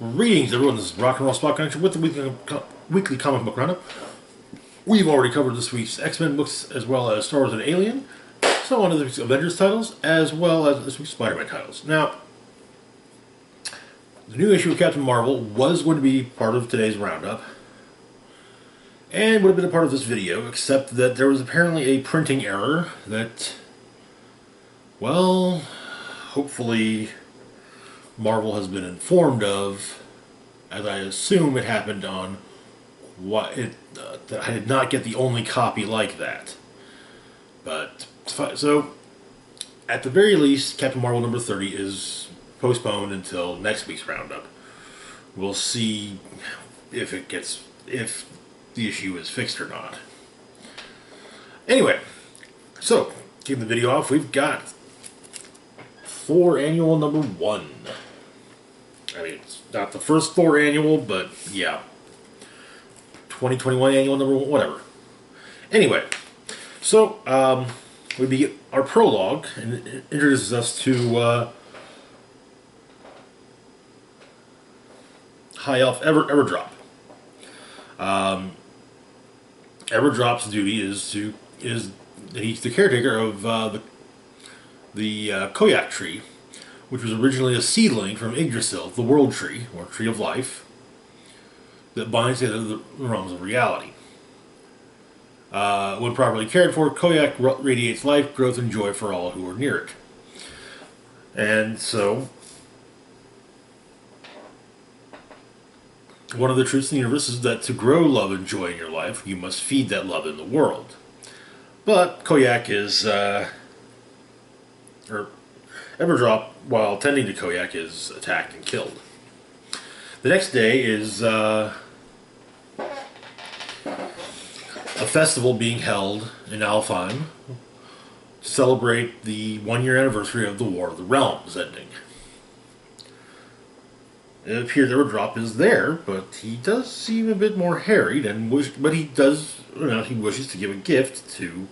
Greetings, everyone. This is Rock and Roll Spot Connection with the weekly comic book roundup. We've already covered this week's X-Men books, as well as Star Wars and Alien, some on this week's Avengers titles, as well as this week's Spider-Man titles. Now, the new issue of Captain Marvel was going to be part of today's roundup, and would have been a part of this video, except that there was apparently a printing error that, well, hopefully Marvel has been informed of, as I assume it happened on that I did not get the only copy like that. But so, at the very least, Captain Marvel number 30 is postponed until next week's roundup. We'll see if the issue is fixed or not. Anyway, so kicking the video off, we've got Thor Annual number 1. I mean, it's not the first Thor Annual, but yeah. 2021 Annual number 1, whatever. Anyway, so we begin our prologue, and it introduces us to High Elf Everdrop. Everdrop's duty is he's the caretaker of the Koyak tree, which was originally a seedling from Yggdrasil, the World Tree, or Tree of Life, that binds together the realms of reality. When properly cared for, Koyak radiates life, growth, and joy for all who are near it. And so, one of the truths in the universe is that to grow love and joy in your life, you must feed that love in the world. But Koyak is, Everdrop, while tending to Koyak, is attacked and killed. The next day is a festival being held in Alfheim to celebrate the one-year anniversary of the War of the Realms ending. It appears Everdrop is there, but he does seem a bit more harried, but he does, he wishes to give a gift to,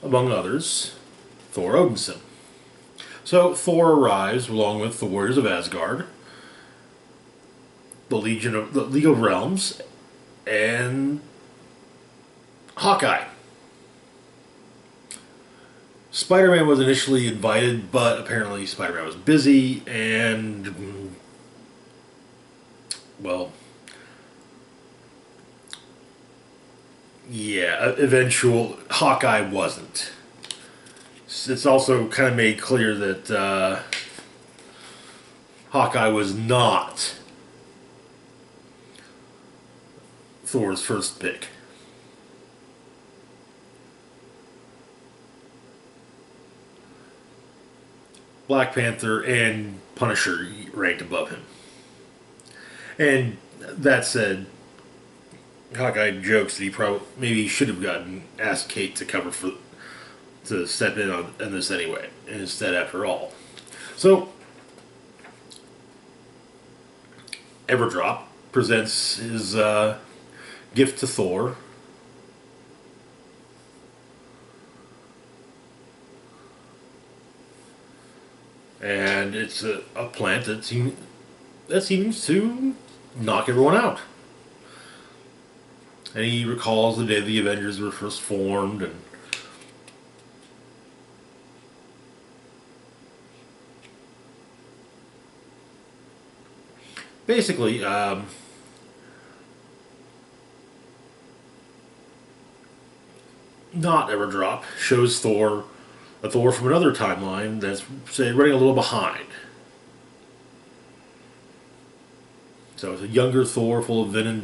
among others, Thor Odinson. So Thor arrives along with the warriors of Asgard, the League of Realms, and Hawkeye. Spider-Man was initially invited, but apparently Spider-Man was busy, and well, yeah, eventual Hawkeye wasn't. It's also kind of made clear that Hawkeye was not Thor's first pick. Black Panther and Punisher ranked above him. And that said, Hawkeye jokes that he maybe should have asked Kate to step in on this anyway, instead after all. So, Everdrop presents his gift to Thor. And it's a plant that seems to knock everyone out. And he recalls the day the Avengers were first formed, and basically, not Everdrop shows a Thor from another timeline that's, say, running a little behind. So it's a younger Thor, full of vim and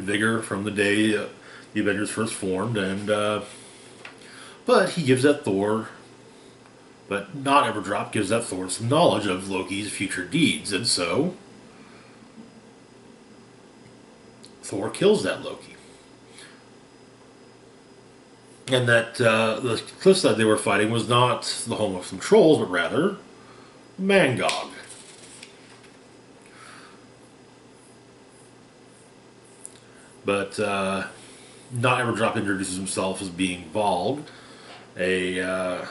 vigor from the day the Avengers first formed, and but he gives that Thor, but not Everdrop, gives that Thor some knowledge of Loki's future deeds, and so Thor kills that Loki. And that the cliffside they were fighting was not the home of some trolls, but rather Mangog. But not Everdrop introduces himself as being bald, a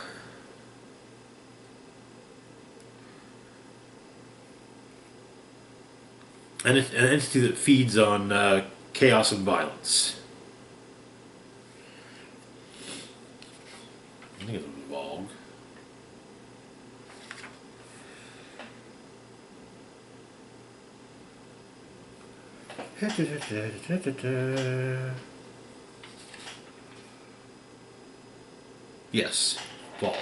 an entity that feeds on chaos and violence. I think it's a Vogue. Yes, Vogue.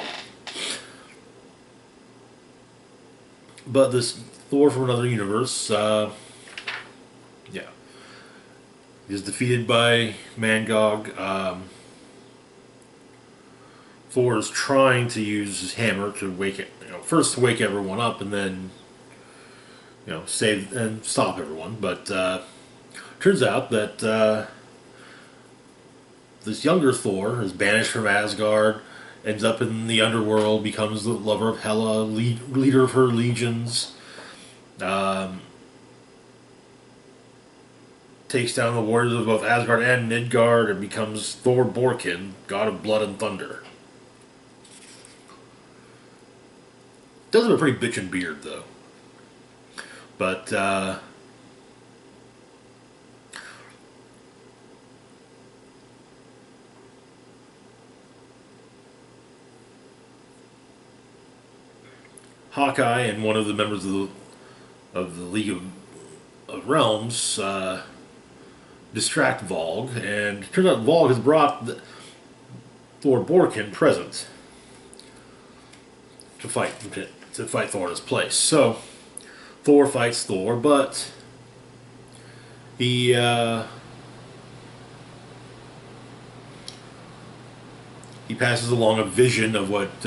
But this Thor from another universe, yeah, is defeated by Mangog. Thor is trying to use his hammer to wake it, first to wake everyone up, and then, save and stop everyone. But turns out that this younger Thor is banished from Asgard, ends up in the underworld, becomes the lover of Hela, leader of her legions, takes down the warriors of both Asgard and Midgard, and becomes Thor Borkin, god of blood and thunder. Does have a pretty bitchin' beard, though. But, Hawkeye and one of the members of the League of Realms distract Vogue, and it turns out Vogue has brought Thor Borkin present to fight Thor in his place. So Thor fights Thor, but he passes along a vision of what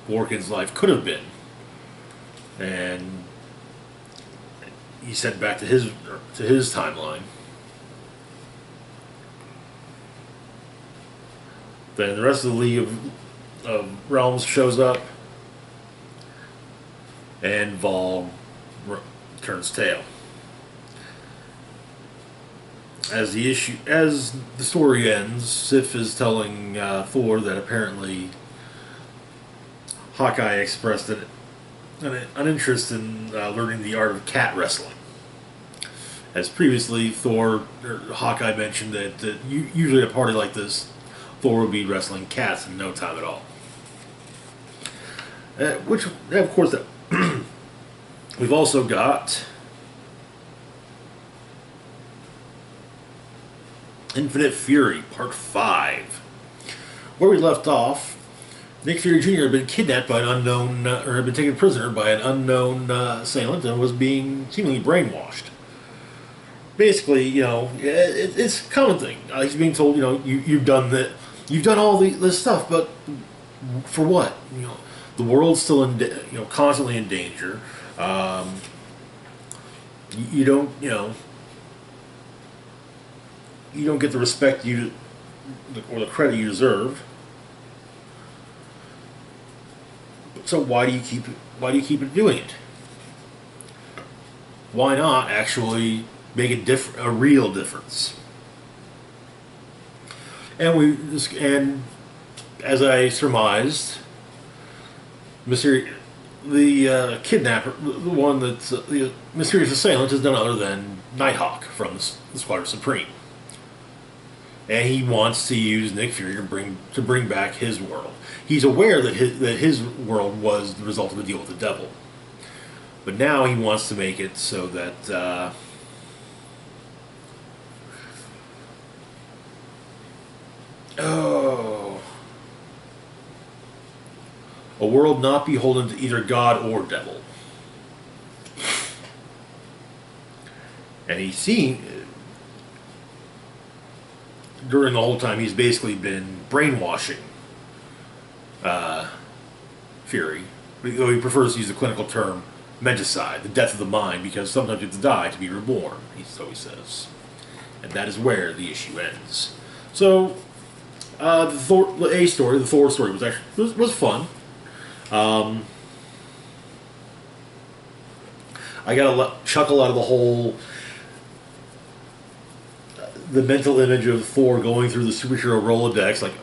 Borkin's life could have been, and he's sent back to his timeline. Then the rest of the League of Realms shows up, and Vogue turns tail. As the story ends, Sif is telling Thor that apparently Hawkeye expressed an interest in learning the art of cat wrestling. As previously, Hawkeye mentioned that usually at a party like this, Thor would be wrestling cats in no time at all. Which, of course, we've also got Infinite Fury, Part 5. Where we left off, Nick Fury Jr. had been kidnapped by or had been taken prisoner by an unknown assailant and was being seemingly brainwashed. Basically, it's a common thing. He's being told, you've done all this stuff, but for what? The world's still constantly in danger. You don't get the respect or the credit you deserve. So why do you keep doing it? Why not actually make a real difference? And as I surmised, the kidnapper, the one that's the mysterious assailant, is none other than Nighthawk from the Squadron Supreme, and he wants to use Nick Fury to bring back his world. He's aware that his world was the result of a deal with the devil, but now he wants to make it so that a world not beholden to either God or devil. And he's seen, during the whole time, he's basically been brainwashing Fury. Though he prefers to use the clinical term menticide, the death of the mind, because sometimes you have to die to be reborn, so he says. And that is where the issue ends. So, the Thor story was fun. I got a chuckle out of the whole the mental image of Thor going through the superhero Rolodex, like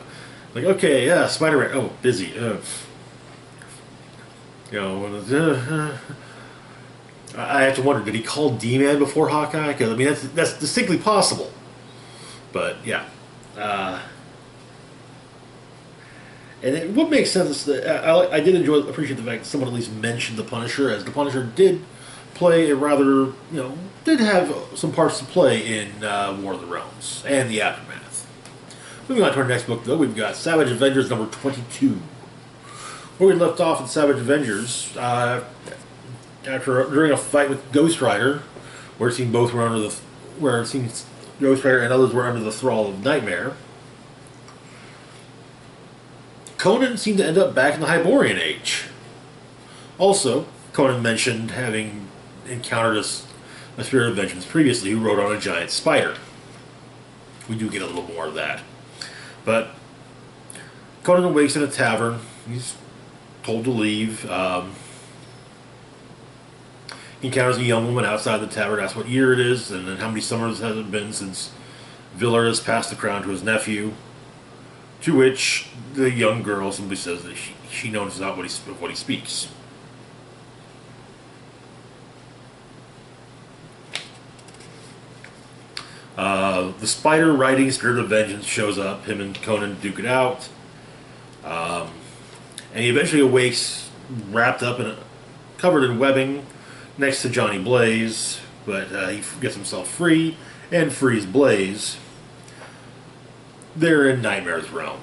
okay, yeah, Spider-Man, oh, busy, I have to wonder, did he call D-Man before Hawkeye? Because I mean, that's distinctly possible. But yeah, and what makes sense is that I did appreciate the fact that someone at least mentioned the Punisher, as the Punisher did play a rather, did have some parts to play in War of the Realms and the Aftermath. Moving on to our next book, though, we've got Savage Avengers number 22. Where we left off in Savage Avengers, during a fight with Ghost Rider, where it seemed both were where it seems Ghost Rider and others were under the thrall of Nightmare, Conan seemed to end up back in the Hyborian Age. Also, Conan mentioned having encountered a spirit of vengeance previously who rode on a giant spider. We do get a little more of that. But Conan awakes in a tavern. He's told to leave. He encounters a young woman outside the tavern, asks what year it is, and then how many summers has it been since Villard has passed the crown to his nephew. To which the young girl simply says that she knows not what he speaks. The spider riding Spirit of Vengeance shows up. Him and Conan duke it out. And he eventually awakes wrapped up covered in webbing next to Johnny Blaze. But he gets himself free and frees Blaze. They're in Nightmare's realm.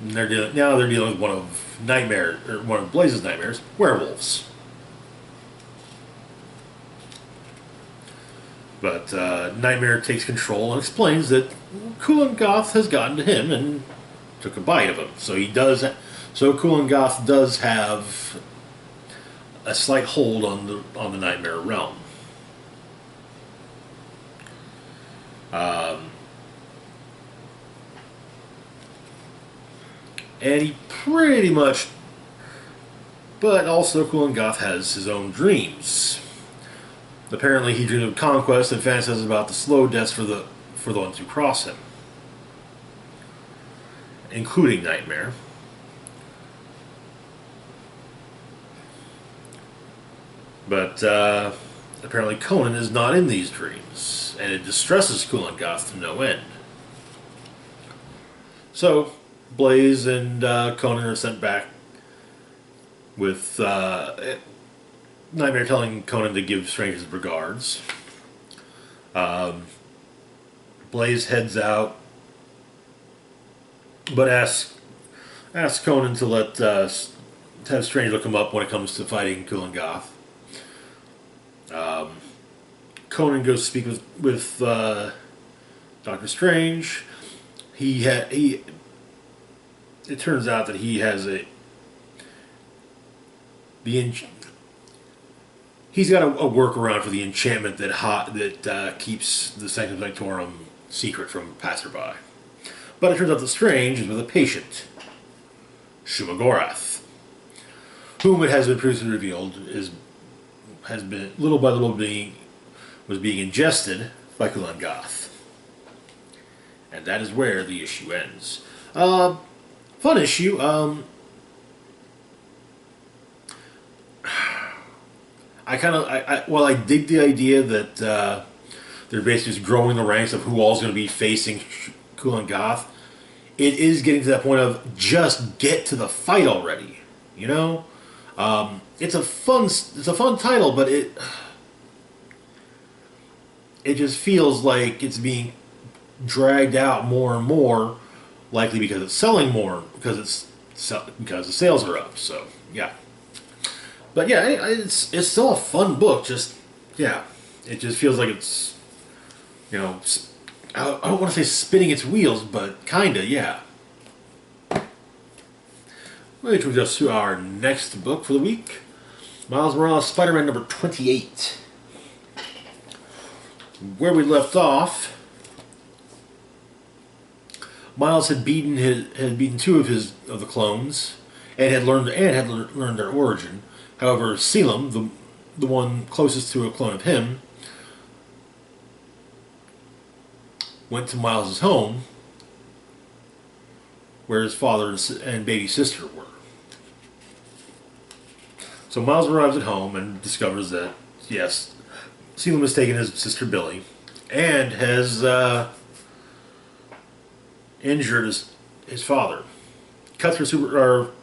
And they're dealing with one of Blaze's nightmares, werewolves. But Nightmare takes control and explains that Kulan Gath has gotten to him and took a bite of him. So Kulan Gath does have a slight hold on the Nightmare realm. And he pretty much... But also Kulan Gath has his own dreams. Apparently he dreams of conquest and fantasizes about the slow deaths for the ones who cross him. Including Nightmare. But apparently Conan is not in these dreams. And it distresses Kulan Gath to no end. So Blaze and Conan are sent back with Nightmare telling Conan to give strangers regards. Blaze heads out, but asks Conan to have Stranger come up when it comes to fighting Kulan Gath. Conan goes to speak with Doctor Strange. It turns out that he has he's got a workaround for the enchantment that keeps the Sanctum Sanctorum secret from passerby. But it turns out that Strange is with a patient, Shumagorath, whom it has been previously revealed has been little by little being ingested by Kulan Gath. And that is where the issue ends. Fun issue. I dig the idea that they're basically just growing the ranks of who all's going to be facing Kulan Gath. It is getting to that point of just get to the fight already. You know, it's a fun title, but it just feels like it's being dragged out more and more, likely because it's selling more because the sales are up. So yeah. But yeah, it's still a fun book. Just yeah, it just feels like it's, I don't want to say spinning its wheels, but kinda, yeah. Which brings us to our next book for the week, Miles Morales' Spider-Man number 28. Where we left off, Miles had beaten two of the clones, and had learned their origin. However, Selim, the one closest to a clone of him, went to Miles' home, where his father and baby sister were. So Miles arrives at home and discovers that yes, Selim has taken his sister Billy, and has injured his father. Cuts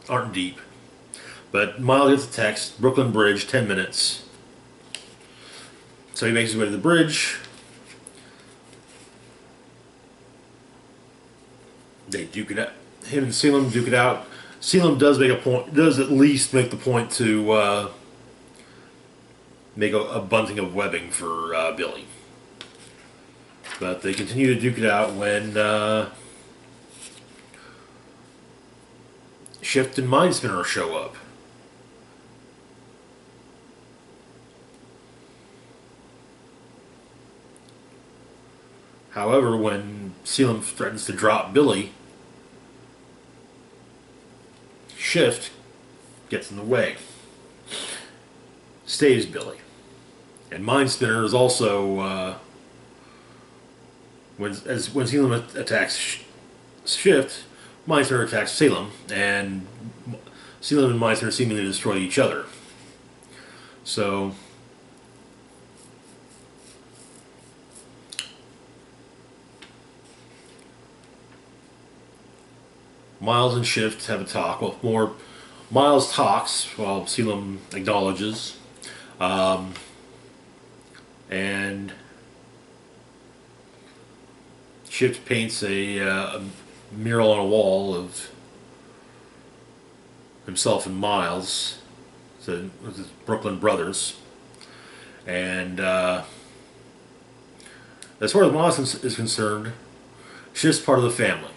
aren't deep, but Miles gets a text. Brooklyn Bridge, 10 minutes. So he makes his way to the bridge. They duke it out. Him and Selim duke it out. Selim does make a point. Does at least make the point to make a bunting of webbing for Billy. But they continue to duke it out when Shift and Mind Spinner show up. However, when Selim threatens to drop Billy, Shift gets in the way, staves Billy. And Mind Spinner is also, when Selim attacks Shift, Mind Spinner attacks Selim, and Selim and Mind Spinner seemingly destroy each other. So, Miles and Shift have a talk. Well, more Miles talks while Selim acknowledges, and Shift paints a mural on a wall of himself and Miles, with his Brooklyn brothers, and as far as Miles is concerned, Shift's part of the family.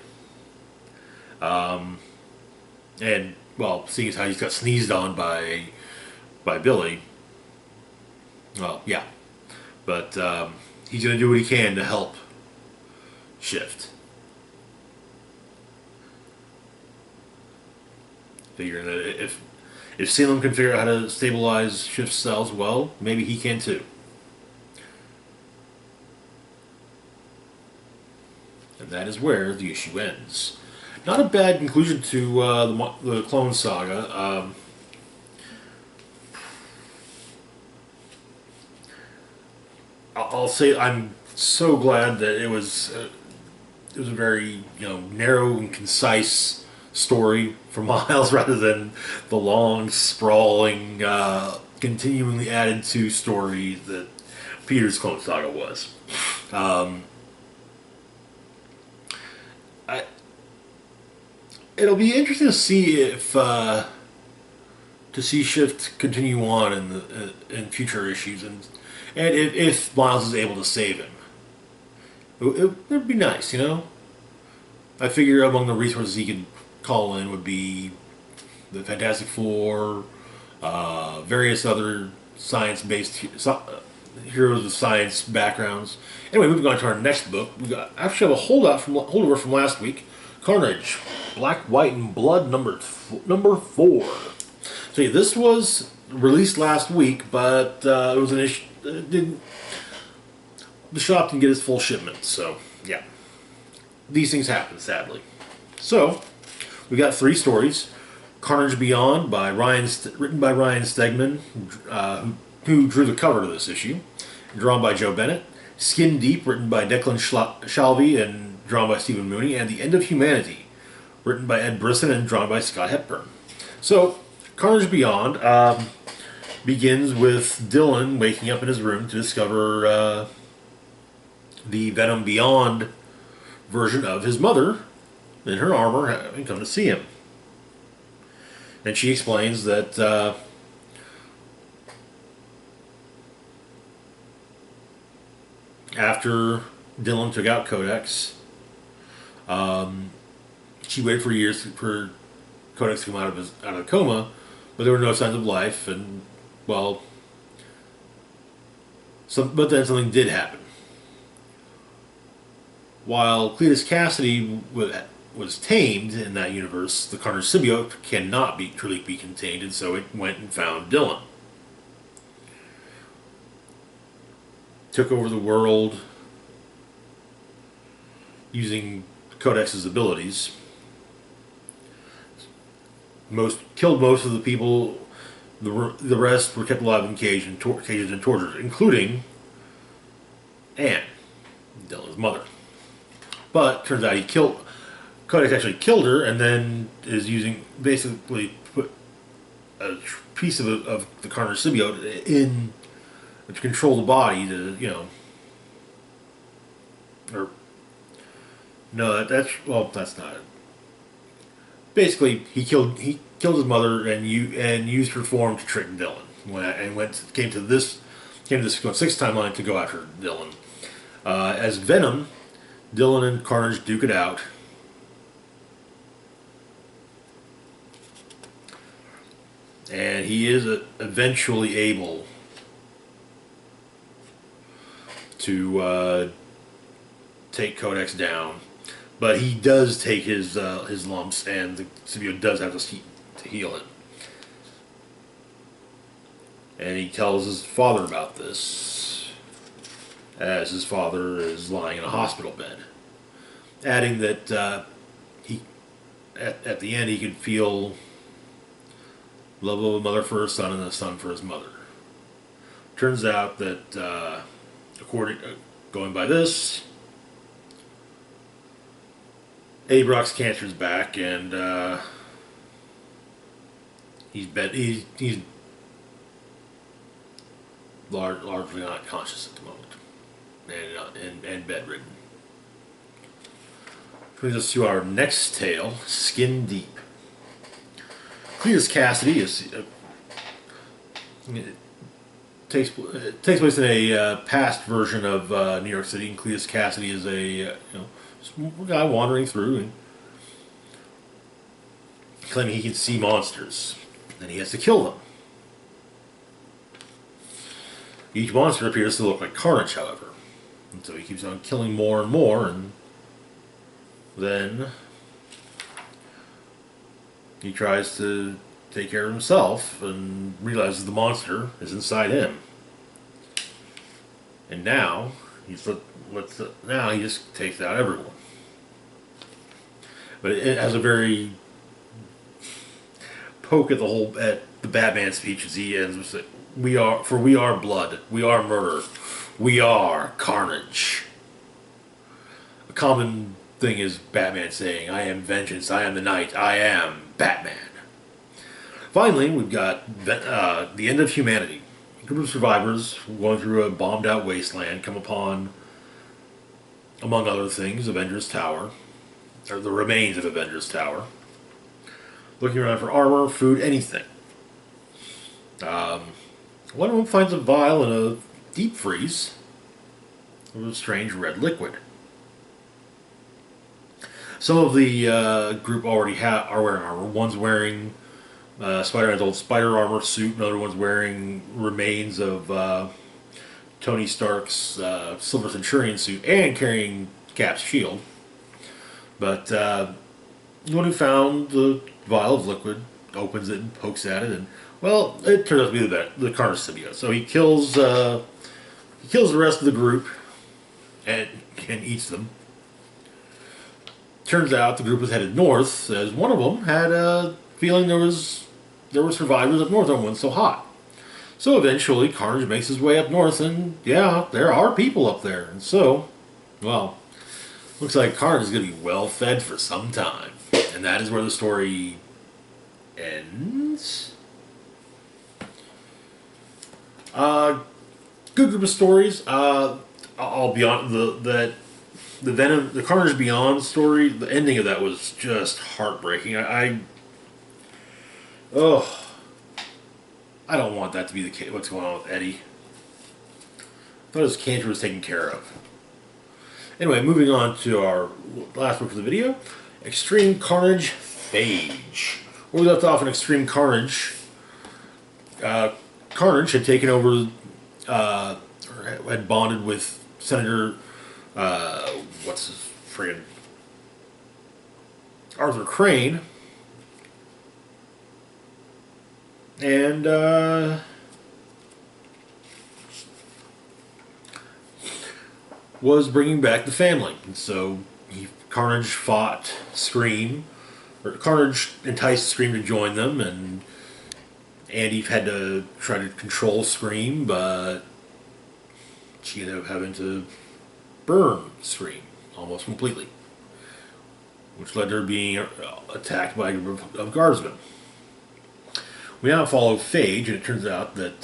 And, well, seeing as how he's got sneezed on by Billy, well, yeah. But he's going to do what he can to help Shift. Figuring that if Selim can figure out how to stabilize Shift's cells, well, maybe he can too. And that is where the issue ends. Not a bad conclusion to the Clone Saga. I'll say I'm so glad that it was a very narrow and concise story for Miles rather than the long, sprawling, continually added to story that Peter's Clone Saga was. It'll be interesting to see if Shift continue on in future issues, and if Miles is able to save him. It'd be nice, I figure among the resources he could call in would be the Fantastic Four, various other science-based heroes with science backgrounds. Anyway, moving on to our next book, we actually have a holdover from last week. Carnage, Black, White, and Blood, number 4. So yeah, this was released last week, but it was an issue. The shop didn't get its full shipment, so yeah, these things happen, sadly. So we got 3 stories: Carnage Beyond written by Ryan Stegman, who drew the cover to this issue, drawn by Joe Bennett. Skin Deep, written by Declan Shalvey and drawn by Stephen Mooney, and The End of Humanity, written by Ed Brisson and drawn by Scott Hepburn. So, Carnage Beyond begins with Dylan waking up in his room to discover the Venom Beyond version of his mother in her armor having come to see him. And she explains that after Dylan took out Codex, she waited for years for Codex to come out of coma, but there were no signs of life, and well, but then something did happen. While Cletus Cassidy was tamed in that universe, the Carnage symbiote cannot truly be contained, and so it went and found Dylan. Took over the world using Codex's abilities. Killed most of the people The rest were kept alive in cages and tortured, including Anne, Dylan's mother. But turns out Codex actually killed her, and then is basically put a piece of the Carnage symbiote in to control the body to, or no, that's not it. Basically, he killed his mother and used her form to trick Dylan, came to this sixth timeline to go after Dylan. As Venom, Dylan and Carnage duke it out. And he is eventually able to take Codex down. But he does take his lumps, and the symbiote does have to heal him. And he tells his father about this, as his father is lying in a hospital bed, adding that at the end he could feel love of a mother for her son and a son for his mother. Turns out that going by this, Eddie Brock's cancer's back, and he's largely not conscious at the moment, and bedridden. Brings us to our next tale, Skin Deep. Cletus Cassidy takes place in a past version of New York City, and Cletus Cassidy is a guy wandering through and claiming he can see monsters, and he has to kill them. Each monster appears to look like Carnage, however, and so he keeps on killing more and more, and then he tries to take care of himself and realizes the monster is inside him. And now he just takes out everyone. But it has a very poke at the Batman speech as he ends with, we are blood, we are murder, we are Carnage. A common thing is Batman saying, I am vengeance, I am the night, I am Batman. Finally, we've got the end of humanity. A group of survivors going through a bombed out wasteland come upon, among other things, Avengers Tower, or the remains of Avengers Tower, looking around for armor, food, anything. One of them finds a vial in a deep freeze of a strange red liquid. Some of the group already are wearing armor. One's wearing Spider-Man's old spider armor suit. Another one's wearing remains of Tony Stark's Silver Centurion suit and carrying Cap's shield. But the one who found the vial of liquid opens it and pokes at it, and well, it turns out to be the Carnage symbiote. So he kills the rest of the group and eats them. Turns out the group was headed north, as one of them had a feeling there were survivors up north and it wasn't so hot. So eventually Carnage makes his way up north, and yeah, there are people up there. And so, well, looks like Carnage is going to be well fed for some time. And that is where the story ends. Good group of stories. I'll be on the Venom, the Carnage Beyond story. The ending of that was just heartbreaking. I don't want that to be the case. What's going on with Eddie? I thought his cancer was taken care of. Anyway, moving on to our last book of the video, Extreme Carnage Phage. Where we left off in Extreme Carnage, Carnage had taken over, or had bonded with Senator, what's his friggin', Arthur Crane, and was bringing back the family. And so Carnage fought Scream, or Carnage enticed Scream to join them, and Andy had to try to control Scream, but she ended up having to burn Scream almost completely, which led to her being attacked by a group of guardsmen. We now follow Phage, and it turns out that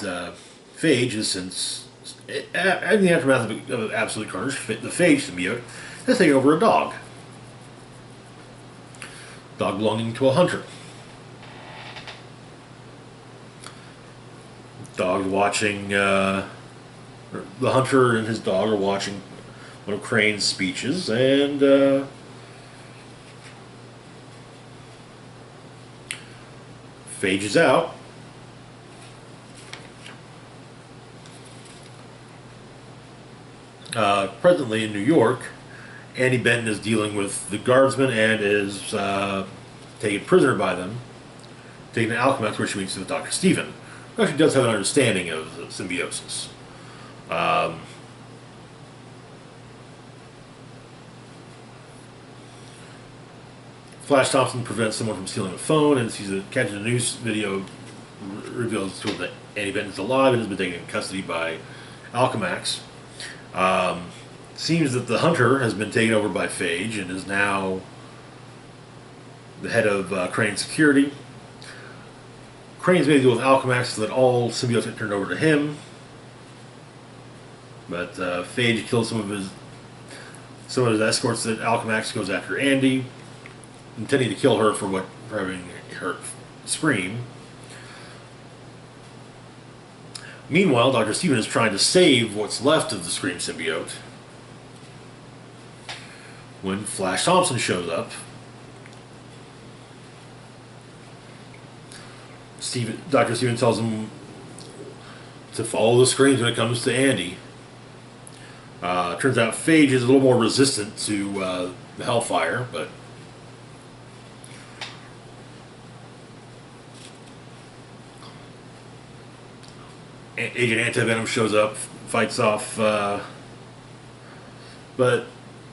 Phage has since, in the aftermath of absolute carnage, the Phage symbiote has taken over a dog. Dog belonging to a hunter. Dog watching, the hunter and his dog are watching one of Crane's speeches, and Phage is out. Presently in New York, Andy Benton is dealing with the guardsmen and is taken prisoner by them, taken to Alchemax, where she meets with Dr. Stephen, who actually does have an understanding of the symbiosis. Flash Thompson prevents someone from stealing a phone, and catches a news video reveals to him that Andy Benton is alive and has been taken in custody by Alchemax. Seems that the hunter has been taken over by Phage and is now the head of Crane Security. Crane's made a deal with Alchemax so that all symbiotes get turned over to him, but Phage kills some of his escorts. That Alchemax goes after Andy, intending to kill her for having hurt Scream. Meanwhile, Dr. Stephen is trying to save what's left of the Scream symbiote when Flash Thompson shows up. Dr. Stephen tells him to follow the screams when it comes to Andy. Turns out Phage is a little more resistant to the Hellfire, but Agent Anti-Venom shows up, fights off, but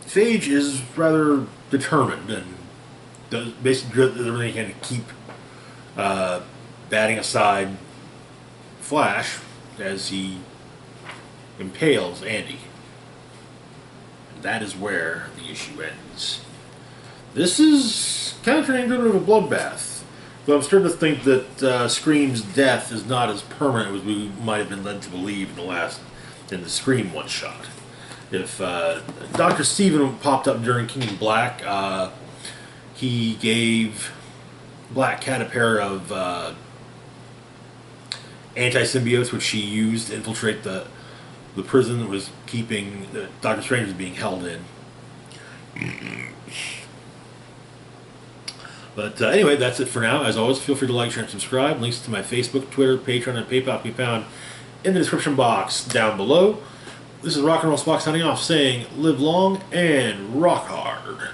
Phage is rather determined and does basically everything he can to keep batting aside Flash as he impales Andy. And that is where the issue ends. This is kind of turning into a bit of a bloodbath. But I'm starting to think that Scream's death is not as permanent as we might have been led to believe in the Scream one-shot. If Dr. Stephen popped up during King in Black, he gave Black Cat a pair of anti-symbiotes, which she used to infiltrate the prison that was keeping Doctor Strange was being held in. But anyway, that's it for now. As always, feel free to like, share, and subscribe. Links to my Facebook, Twitter, Patreon, and PayPal can be found in the description box down below. This is Rock and Roll Spock signing off, saying live long and rock hard.